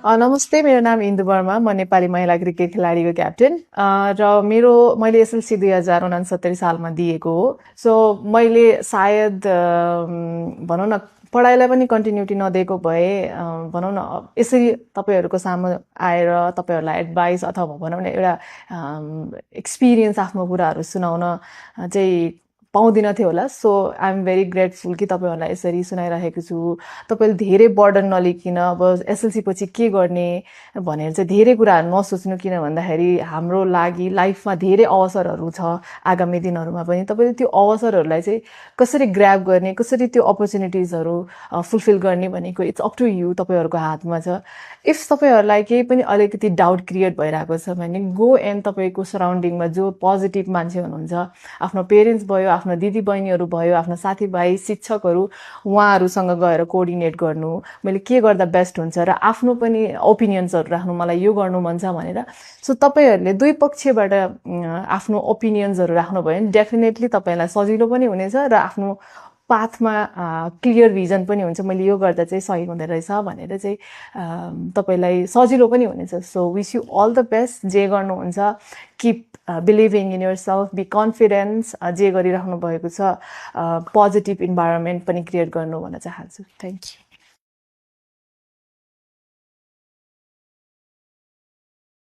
नमस्ते, मेरो नाम इन्दु वर्मा। म नेपाली महिला क्रिकेट खेलाडीको क्याप्टेन र मैले एसएलसी 2069 सालमा दिएको हो। सो मैले सायद भनौँ न पढाइलाई पनि कन्टिन्युटी नदिएको भए भनौँ न यसरी तपाईँहरूको सामु आएर तपाईँहरूलाई एडभाइस अथवा भनौँ न एउटा एक्सपिरियन्स आफ्नो कुराहरू सुनाउन चाहिँ पाउँदिन थियो होला। So I am very grateful कि तपाईँहरूलाई यसरी सुनाइरहेको छु। तपाईँले धेरै बर्डन नलिकन अब एसएलसी पछि के गर्ने भनेर चाहिँ धेरै कुराहरू नसोच्नु, किन भन्दाखेरि हाम्रो लागि लाइफमा धेरै अवसरहरू छ आगामी दिनहरूमा पनि। तपाईँले त्यो अवसरहरूलाई चाहिँ कसरी ग्र्याब गर्ने, कसरी त्यो अपर्च्युनिटिजहरू फुलफिल गर्ने भनेको इट्स अप टु यु, तपाईँहरूको हातमा छ। इफ तपाईँहरूलाई केही पनि अलिकति डाउट क्रिएट भइरहेको छ भने गो एन्ड तपाईँको सराउन्डिङमा जो पोजिटिभ मान्छे हुनुहुन्छ, आफ्नो पेरेन्ट्स भयो, आफ्नो दिदी बहिनीहरू भयो, आफ्नो साथीभाइ, शिक्षकहरू, उहाँहरूसँग गएर कोअर्डिनेट गर्नु, मैले के गर्दा बेस्ट हुन्छ र आफ्नो पनि ओपिनियन्सहरू राख्नु, मलाई यो गर्नु मन छ भनेर। सो तपाईँहरूले दुई पक्षबाट आफ्नो ओपिनियन्सहरू राख्नुभयो भने डेफिनेटली तपाईँलाई सजिलो पनि हुनेछ र आफ्नो पाथमा क्लियर भिजन पनि हुन्छ, मैले यो गर्दा चाहिँ सही हुँदो रहेछ भनेर चाहिँ तपाईँलाई सजिलो पनि हुनेछ। So wish you all the best. जे गर्नुहुन्छ keep believing in yourself, be confidence. जे गरिराख्नु भएको छ पोजिटिभ इन्भाइरोमेन्ट पनि क्रिएट गर्नु भन्न चाहन्छु। Thank you.